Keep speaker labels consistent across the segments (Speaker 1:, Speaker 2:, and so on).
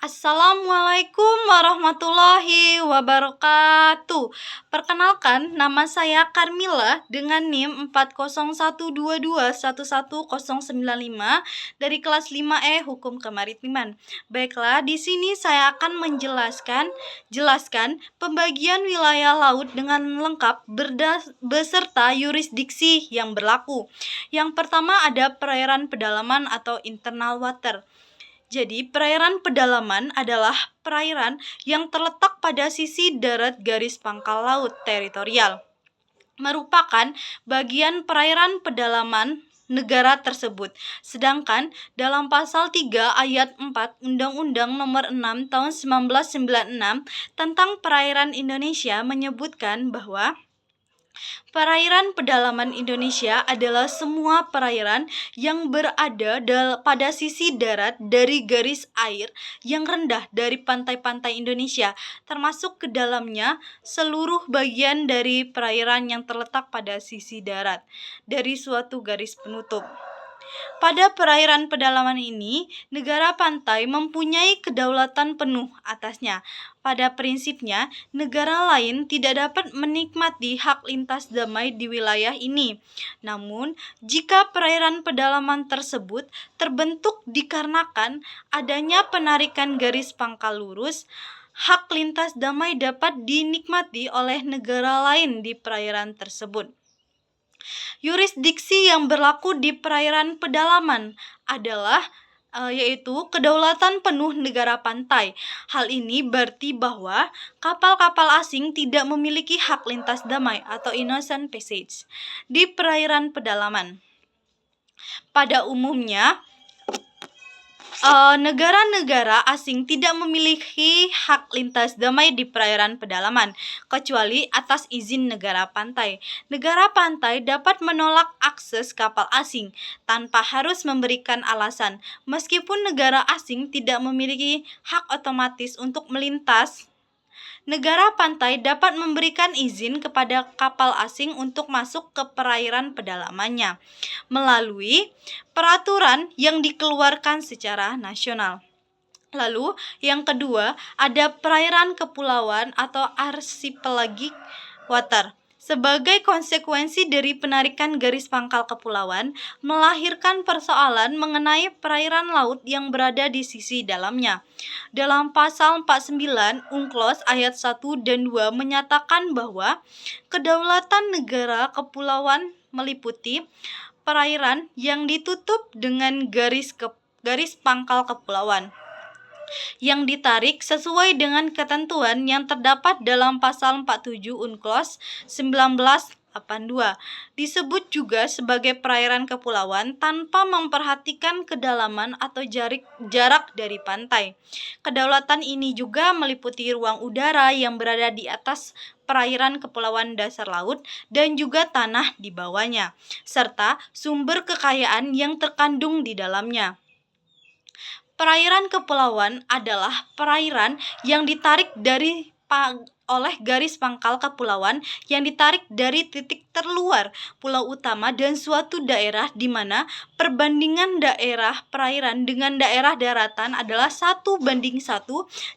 Speaker 1: Assalamualaikum warahmatullahi wabarakatuh. Perkenalkan, nama saya Carmilla dengan NIM 40122111095 dari kelas 5E Hukum Kemaritiman. Baiklah, di sini saya akan jelaskan pembagian wilayah laut dengan lengkap beserta yurisdiksi yang berlaku. Yang pertama ada perairan pedalaman atau internal water. Jadi, perairan pedalaman adalah perairan yang terletak pada sisi darat garis pangkal laut teritorial, merupakan bagian perairan pedalaman negara tersebut. Sedangkan dalam pasal 3 ayat 4 Undang-Undang Nomor 6 Tahun 1996 tentang Perairan Indonesia menyebutkan bahwa perairan pedalaman Indonesia adalah semua perairan yang berada pada sisi darat dari garis air yang rendah dari pantai-pantai Indonesia, termasuk ke dalamnya seluruh bagian dari perairan yang terletak pada sisi darat dari suatu garis penutup. Pada perairan pedalaman ini, negara pantai mempunyai kedaulatan penuh atasnya. Pada prinsipnya, negara lain tidak dapat menikmati hak lintas damai di wilayah ini. Namun, jika perairan pedalaman tersebut terbentuk dikarenakan adanya penarikan garis pangkal lurus, hak lintas damai dapat dinikmati oleh negara lain di perairan tersebut. Yurisdiksi yang berlaku di perairan pedalaman adalah yaitu kedaulatan penuh negara pantai. Hal ini berarti bahwa kapal-kapal asing tidak memiliki hak lintas damai atau innocent passage di perairan pedalaman. Pada umumnya, negara-negara asing tidak memiliki hak lintas damai di perairan pedalaman, kecuali atas izin negara pantai. Negara pantai dapat menolak akses kapal asing tanpa harus memberikan alasan, meskipun negara asing tidak memiliki hak otomatis untuk melintas. Negara pantai dapat memberikan izin kepada kapal asing untuk masuk ke perairan pedalamannya melalui peraturan yang dikeluarkan secara nasional. Lalu, yang kedua, ada perairan kepulauan atau archipelagic water. Sebagai konsekuensi dari penarikan garis pangkal kepulauan, melahirkan persoalan mengenai perairan laut yang berada di sisi dalamnya. Dalam pasal 49 UNCLOS ayat 1 dan 2 menyatakan bahwa kedaulatan negara kepulauan meliputi perairan yang ditutup dengan garis pangkal kepulauan yang ditarik sesuai dengan ketentuan yang terdapat dalam pasal 47 UNCLOS 1982. Disebut juga sebagai perairan kepulauan tanpa memperhatikan kedalaman atau jarak dari pantai. Kedaulatan ini juga meliputi ruang udara yang berada di atas perairan kepulauan dasar laut dan juga tanah di bawahnya, serta sumber kekayaan yang terkandung di dalamnya. Perairan kepulauan adalah perairan yang ditarik oleh garis pangkal kepulauan yang ditarik dari titik terluar pulau utama dan suatu daerah di mana perbandingan daerah perairan dengan daerah daratan adalah 1:1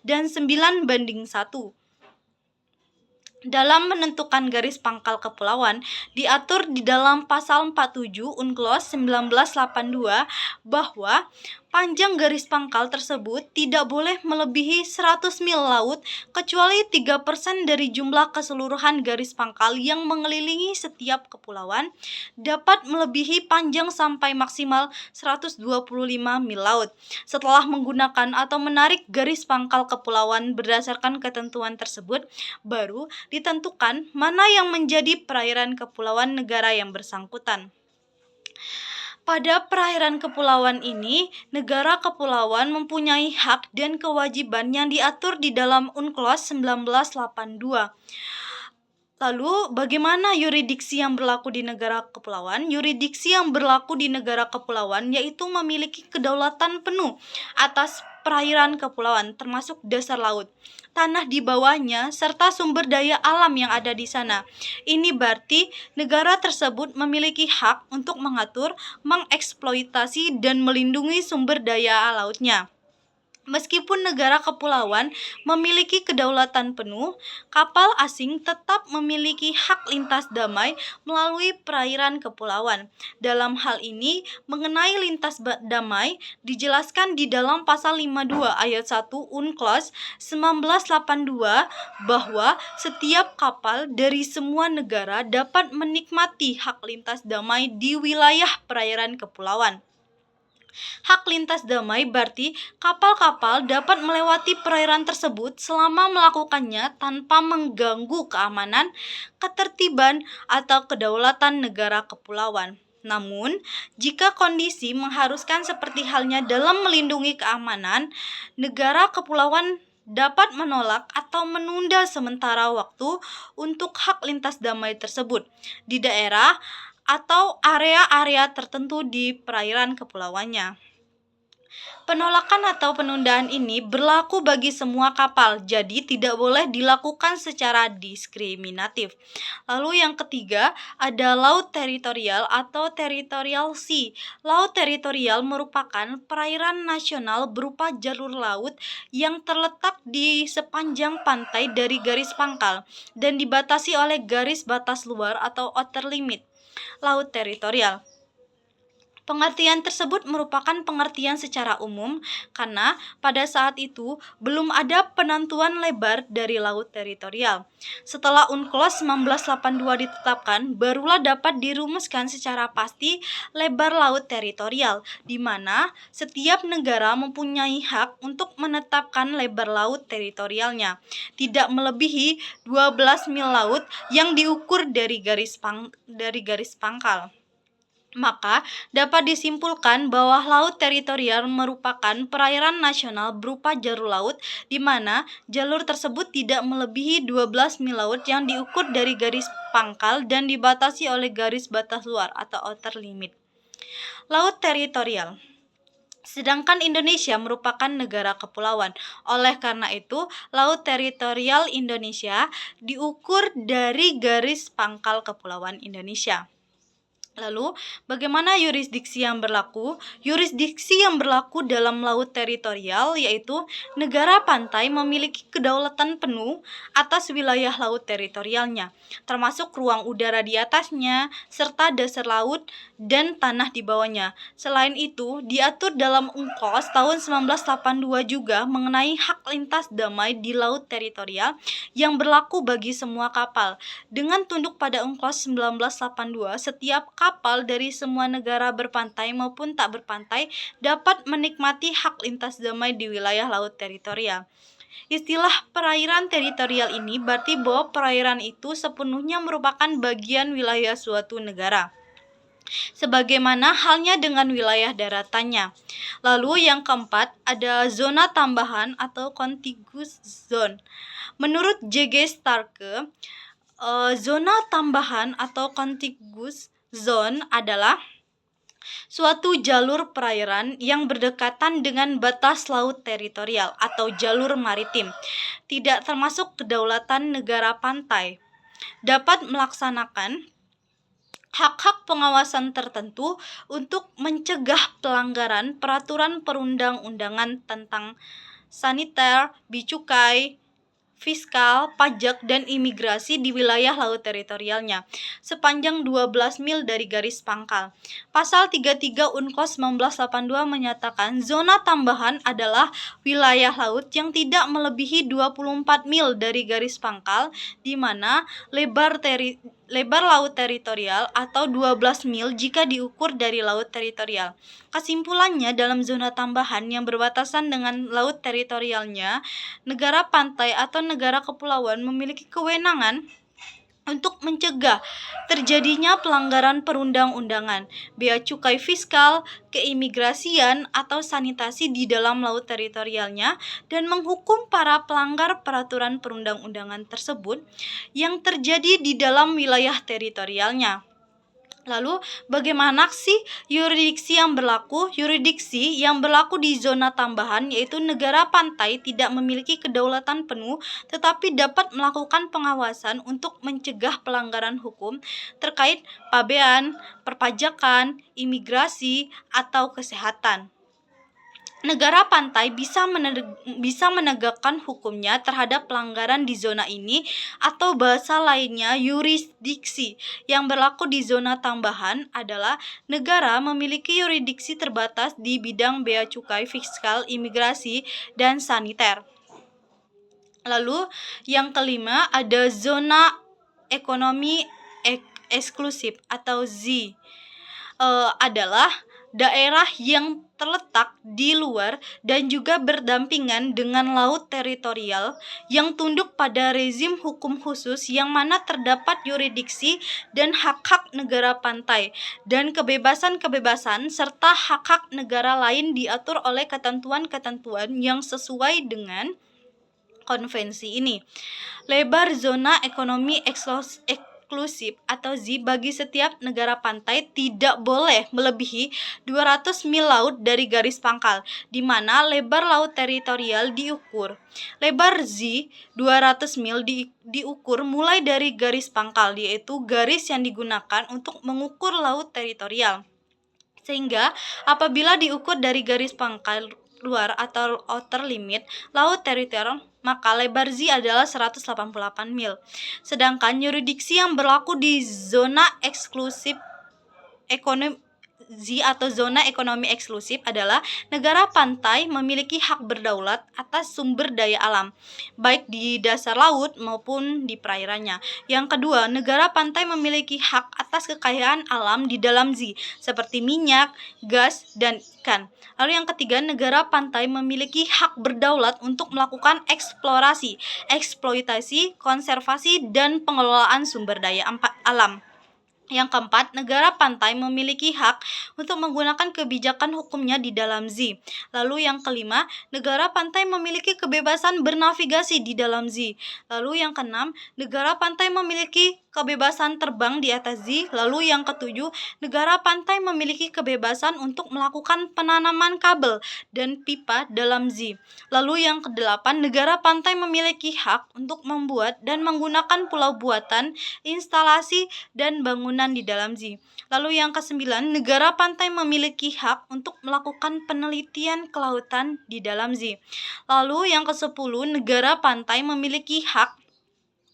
Speaker 1: dan 9:1. Dalam menentukan garis pangkal kepulauan, diatur di dalam pasal 47 UNCLOS 1982 bahwa panjang garis pangkal tersebut tidak boleh melebihi 100 mil laut kecuali 3% dari jumlah keseluruhan garis pangkal yang mengelilingi setiap kepulauan dapat melebihi panjang sampai maksimal 125 mil laut. Setelah menggunakan atau menarik garis pangkal kepulauan berdasarkan ketentuan tersebut, baru ditentukan mana yang menjadi perairan kepulauan negara yang bersangkutan. Pada perairan kepulauan ini, negara kepulauan mempunyai hak dan kewajiban yang diatur di dalam UNCLOS 1982. Lalu, bagaimana yurisdiksi yang berlaku di negara kepulauan? Yurisdiksi yang berlaku di negara kepulauan yaitu memiliki kedaulatan penuh atas perairan kepulauan, termasuk dasar laut, tanah di bawahnya, serta sumber daya alam yang ada di sana. Ini berarti negara tersebut memiliki hak untuk mengatur, mengeksploitasi, dan melindungi sumber daya lautnya. Meskipun negara kepulauan memiliki kedaulatan penuh, kapal asing tetap memiliki hak lintas damai melalui perairan kepulauan. Dalam hal ini, mengenai lintas damai dijelaskan di dalam pasal 52 ayat 1 UNCLOS 1982 bahwa setiap kapal dari semua negara dapat menikmati hak lintas damai di wilayah perairan kepulauan. Hak lintas damai berarti kapal-kapal dapat melewati perairan tersebut selama melakukannya tanpa mengganggu keamanan, ketertiban, atau kedaulatan negara kepulauan. Namun, jika kondisi mengharuskan seperti halnya dalam melindungi keamanan, negara kepulauan dapat menolak atau menunda sementara waktu untuk hak lintas damai tersebut di daerah atau area-area tertentu di perairan kepulauannya. Penolakan atau penundaan ini berlaku bagi semua kapal, jadi tidak boleh dilakukan secara diskriminatif. Lalu yang ketiga ada laut teritorial atau territorial sea. Laut teritorial merupakan perairan nasional berupa jalur laut yang terletak di sepanjang pantai dari garis pangkal dan dibatasi oleh garis batas luar atau outer limit. Laut teritorial. Pengertian tersebut merupakan pengertian secara umum karena pada saat itu belum ada penentuan lebar dari laut teritorial. Setelah UNCLOS 1982 ditetapkan, barulah dapat dirumuskan secara pasti lebar laut teritorial, di mana setiap negara mempunyai hak untuk menetapkan lebar laut teritorialnya, tidak melebihi 12 mil laut yang diukur dari garis pangkal. Maka dapat disimpulkan bahwa laut teritorial merupakan perairan nasional berupa jalur laut di mana jalur tersebut tidak melebihi 12 mil laut yang diukur dari garis pangkal dan dibatasi oleh garis batas luar atau outer limit. Laut teritorial. Sedangkan Indonesia merupakan negara kepulauan. Oleh karena itu, laut teritorial Indonesia diukur dari garis pangkal kepulauan Indonesia. Lalu, bagaimana yurisdiksi yang berlaku? Yurisdiksi yang berlaku dalam laut teritorial yaitu negara pantai memiliki kedaulatan penuh atas wilayah laut teritorialnya, termasuk ruang udara di atasnya, serta dasar laut dan tanah di bawahnya. Selain itu, diatur dalam UNCLOS tahun 1982 juga mengenai hak lintas damai di laut teritorial yang berlaku bagi semua kapal. Dengan tunduk pada UNCLOS 1982, setiap kapal dari semua negara berpantai maupun tak berpantai dapat menikmati hak lintas damai di wilayah laut teritorial. Istilah perairan teritorial ini berarti bahwa perairan itu sepenuhnya merupakan bagian wilayah suatu negara, sebagaimana halnya dengan wilayah daratannya. Lalu yang keempat ada zona tambahan atau contiguous zone. Menurut J.G. Starke, zona tambahan atau contiguous zone adalah suatu jalur perairan yang berdekatan dengan batas laut teritorial atau jalur maritim, tidak termasuk kedaulatan negara pantai, dapat melaksanakan hak-hak pengawasan tertentu untuk mencegah pelanggaran peraturan perundang-undangan tentang saniter, bicukai, fiskal, pajak, dan imigrasi di wilayah laut teritorialnya sepanjang 12 mil dari garis pangkal. Pasal 33 UNCLOS 1982 menyatakan zona tambahan adalah wilayah laut yang tidak melebihi 24 mil dari garis pangkal di mana lebar laut teritorial atau 12 mil jika diukur dari laut teritorial. Kesimpulannya, dalam zona tambahan yang berbatasan dengan laut teritorialnya, negara pantai atau negara kepulauan memiliki kewenangan untuk mencegah terjadinya pelanggaran perundang-undangan, bea cukai fiskal, keimigrasian, atau sanitasi di dalam laut teritorialnya, dan menghukum para pelanggar peraturan perundang-undangan tersebut yang terjadi di dalam wilayah teritorialnya. Lalu, bagaimana sih yurisdiksi yang berlaku? Yurisdiksi yang berlaku di zona tambahan yaitu negara pantai tidak memiliki kedaulatan penuh tetapi dapat melakukan pengawasan untuk mencegah pelanggaran hukum terkait pabean, perpajakan, imigrasi, atau kesehatan. negara pantai bisa menegakkan hukumnya terhadap pelanggaran di zona ini, atau bahasa lainnya yurisdiksi. Yang berlaku di zona tambahan adalah negara memiliki yurisdiksi terbatas di bidang bea cukai, fiskal, imigrasi, dan saniter. Lalu yang kelima ada zona ekonomi eksklusif atau Z. Adalah daerah yang terletak di luar dan juga berdampingan dengan laut teritorial yang tunduk pada rezim hukum khusus, yang mana terdapat yurisdiksi dan hak-hak negara pantai, dan kebebasan-kebebasan serta hak-hak negara lain diatur oleh ketentuan-ketentuan yang sesuai dengan konvensi ini. Lebar zona ekonomi eksklusif atau Z bagi setiap negara pantai tidak boleh melebihi 200 mil laut dari garis pangkal, di mana lebar laut teritorial diukur. Lebar Z 200 mil diukur mulai dari garis pangkal, yaitu garis yang digunakan untuk mengukur laut teritorial. Sehingga apabila diukur dari garis pangkal luar atau outer limit laut teritorial, maka lebar Z adalah 188 mil. Sedangkan yurisdiksi yang berlaku di zona eksklusif ekonomi Z atau zona ekonomi eksklusif adalah negara pantai memiliki hak berdaulat atas sumber daya alam, baik di dasar laut maupun di perairannya. Yang kedua, negara pantai memiliki hak atas kekayaan alam di dalam Z, seperti minyak, gas, dan ikan. Lalu yang ketiga, negara pantai memiliki hak berdaulat untuk melakukan eksplorasi, eksploitasi, konservasi, dan pengelolaan sumber daya alam. Yang keempat, negara pantai memiliki hak untuk menggunakan kebijakan hukumnya di dalam Z. Lalu yang kelima, negara pantai memiliki kebebasan bernavigasi di dalam Z. Lalu yang keenam, negara pantai memiliki kebebasan terbang di atas Z. Lalu yang ketujuh, negara pantai memiliki kebebasan untuk melakukan penanaman kabel dan pipa dalam Z. Lalu yang kedelapan, negara pantai memiliki hak untuk membuat dan menggunakan pulau buatan, instalasi, dan bangunan di dalam Z. Lalu yang kesembilan, negara pantai memiliki hak untuk melakukan penelitian kelautan di dalam Z. Lalu yang kesepuluh, negara pantai memiliki hak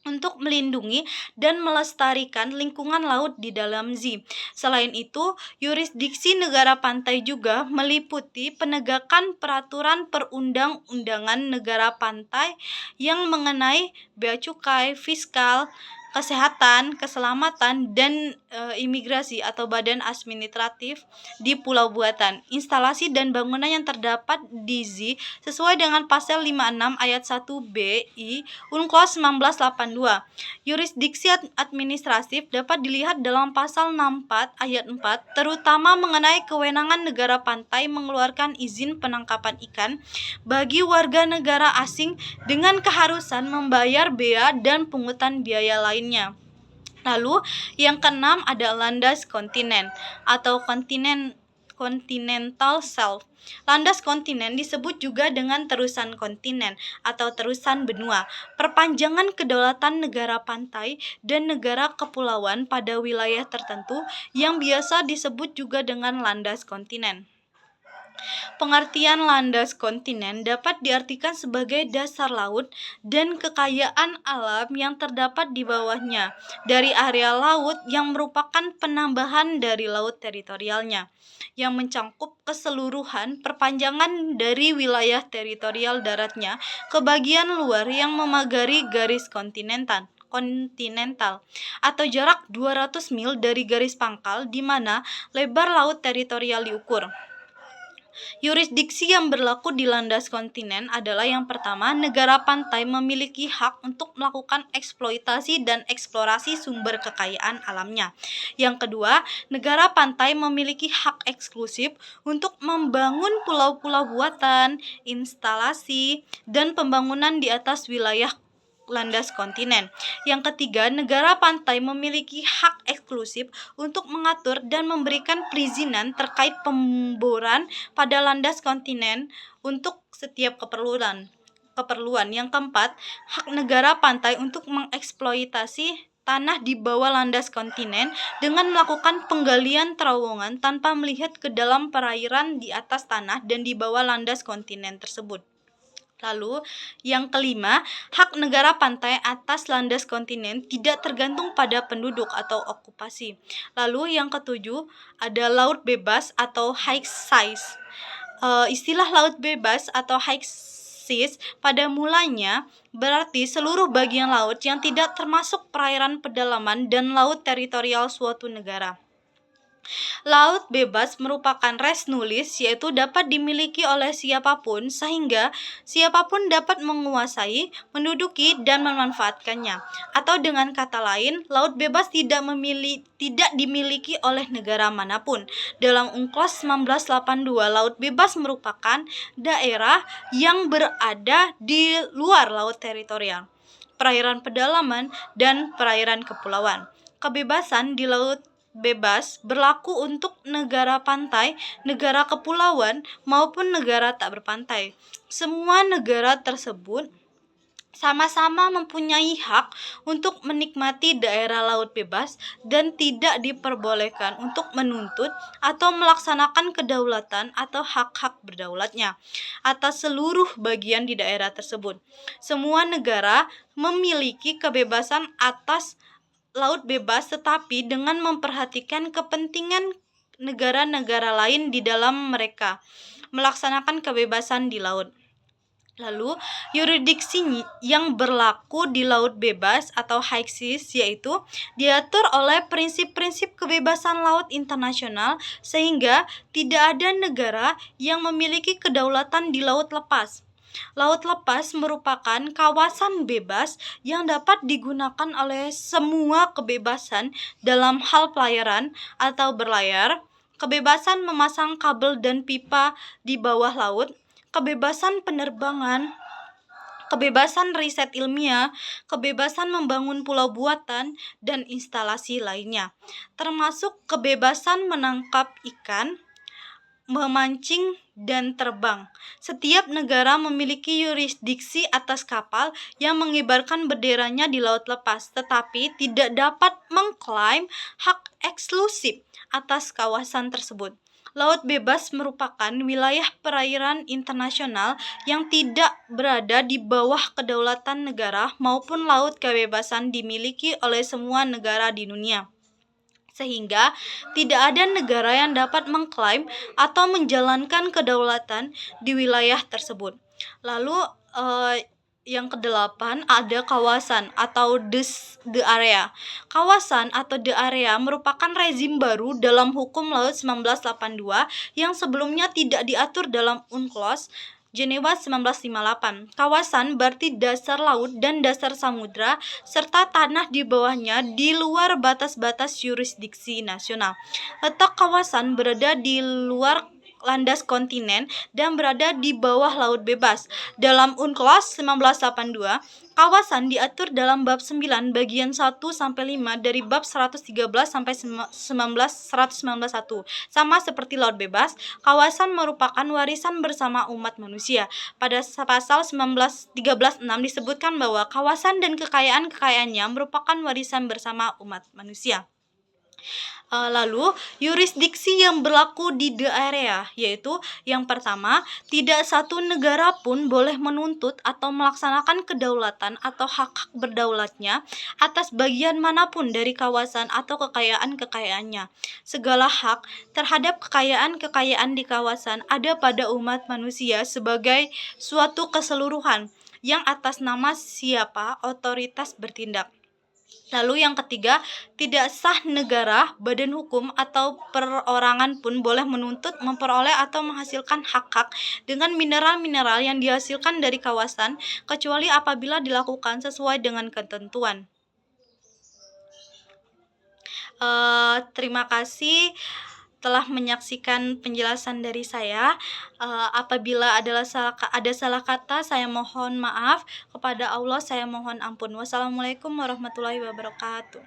Speaker 1: untuk melindungi dan melestarikan lingkungan laut di dalam Z. Selain itu, yurisdiksi negara pantai juga meliputi penegakan peraturan perundang-undangan negara pantai yang mengenai bea cukai, fiskal, kesehatan, keselamatan, dan imigrasi atau badan administratif di pulau buatan, instalasi dan bangunan yang terdapat di Z sesuai dengan pasal 56 ayat 1 BI Unclos 1982. Yurisdiksi administratif dapat dilihat dalam pasal 64 ayat 4, terutama mengenai kewenangan negara pantai mengeluarkan izin penangkapan ikan bagi warga negara asing dengan keharusan membayar bea dan pungutan biaya lainnya. Lalu yang keenam ada landas kontinen atau continental shelf. Landas kontinen disebut juga dengan terusan kontinen atau terusan benua, perpanjangan kedaulatan negara pantai dan negara kepulauan pada wilayah tertentu yang biasa disebut juga dengan landas kontinen. Pengertian landas kontinen dapat diartikan sebagai dasar laut dan kekayaan alam yang terdapat di bawahnya dari area laut yang merupakan penambahan dari laut teritorialnya, yang mencakup keseluruhan perpanjangan dari wilayah teritorial daratnya ke bagian luar yang memagari garis kontinental atau jarak 200 mil dari garis pangkal di mana lebar laut teritorial diukur. Yurisdiksi yang berlaku di landas kontinen adalah yang pertama, negara pantai memiliki hak untuk melakukan eksploitasi dan eksplorasi sumber kekayaan alamnya. Yang kedua, negara pantai memiliki hak eksklusif untuk membangun pulau-pulau buatan, instalasi, dan pembangunan di atas wilayah landas kontinen. Yang ketiga, negara pantai memiliki hak eksklusif untuk mengatur dan memberikan perizinan terkait pemboran pada landas kontinen untuk setiap keperluan. Yang keempat, hak negara pantai untuk mengeksploitasi tanah di bawah landas kontinen dengan melakukan penggalian terowongan tanpa melihat ke dalam perairan di atas tanah dan di bawah landas kontinen tersebut. Lalu, yang kelima, hak negara pantai atas landas kontinen tidak tergantung pada penduduk atau okupasi. Lalu, yang ketujuh, ada laut bebas atau high seas. Istilah laut bebas atau high seas pada mulanya berarti seluruh bagian laut yang tidak termasuk perairan pedalaman dan laut teritorial suatu negara. Laut bebas merupakan res nulis, yaitu dapat dimiliki oleh siapapun sehingga siapapun dapat menguasai, menduduki, dan memanfaatkannya. Atau dengan kata lain, laut bebas tidak dimiliki oleh negara manapun. Dalam UNCLOS 1982, laut bebas merupakan daerah yang berada di luar laut teritorial, perairan pedalaman, dan perairan kepulauan. Kebebasan di laut bebas berlaku untuk negara pantai, negara kepulauan, maupun negara tak berpantai. Semua negara tersebut sama-sama mempunyai hak untuk menikmati daerah laut bebas dan tidak diperbolehkan untuk menuntut atau melaksanakan kedaulatan atau hak-hak berdaulatnya atas seluruh bagian di daerah tersebut. Semua negara memiliki kebebasan atas laut bebas, tetapi dengan memperhatikan kepentingan negara-negara lain di dalam mereka melaksanakan kebebasan di laut. Lalu, yurisdiksi yang berlaku di laut bebas atau high seas yaitu diatur oleh prinsip-prinsip kebebasan laut internasional sehingga tidak ada negara yang memiliki kedaulatan di laut lepas. Laut lepas merupakan kawasan bebas yang dapat digunakan oleh semua kebebasan dalam hal pelayaran atau berlayar, kebebasan memasang kabel dan pipa di bawah laut, kebebasan penerbangan, kebebasan riset ilmiah, kebebasan membangun pulau buatan, dan instalasi lainnya, termasuk kebebasan menangkap ikan, memancing, dan terbang. Setiap negara memiliki yurisdiksi atas kapal yang mengibarkan benderanya di laut lepas, tetapi tidak dapat mengklaim hak eksklusif atas kawasan tersebut. Laut bebas merupakan wilayah perairan internasional yang tidak berada di bawah kedaulatan negara maupun laut kebebasan dimiliki oleh semua negara di dunia, sehingga tidak ada negara yang dapat mengklaim atau menjalankan kedaulatan di wilayah tersebut. Lalu yang kedelapan ada kawasan atau the area. Kawasan atau the area merupakan rezim baru dalam hukum laut 1982 yang sebelumnya tidak diatur dalam UNCLOS Jenewa 1958. Kawasan berarti dasar laut dan dasar samudra serta tanah di bawahnya di luar batas-batas yurisdiksi nasional. Letak kawasan berada di luar landas kontinen dan berada di bawah laut bebas. Dalam UNCLOS 1982, kawasan diatur dalam bab 9 bagian 1 sampai 5 dari bab 113 sampai 191. Sama seperti laut bebas, kawasan merupakan warisan bersama umat manusia. Pada pasal 13.6 disebutkan bahwa kawasan dan kekayaan-kekayaannya merupakan warisan bersama umat manusia. Lalu, yurisdiksi yang berlaku di the area, yaitu yang pertama, tidak satu negara pun boleh menuntut atau melaksanakan kedaulatan atau hak-hak berdaulatnya atas bagian manapun dari kawasan atau kekayaan-kekayaannya. Segala hak terhadap kekayaan-kekayaan di kawasan ada pada umat manusia sebagai suatu keseluruhan yang atas nama siapa otoritas bertindak. Lalu yang ketiga, tidak sah negara, badan hukum, atau perorangan pun boleh menuntut, memperoleh, atau menghasilkan hak-hak dengan mineral-mineral yang dihasilkan dari kawasan, kecuali apabila dilakukan sesuai dengan ketentuan. Terima kasih telah menyaksikan penjelasan dari saya. Apabila ada salah kata, saya mohon maaf. Kepada Allah saya mohon ampun. Wassalamualaikum warahmatullahi wabarakatuh.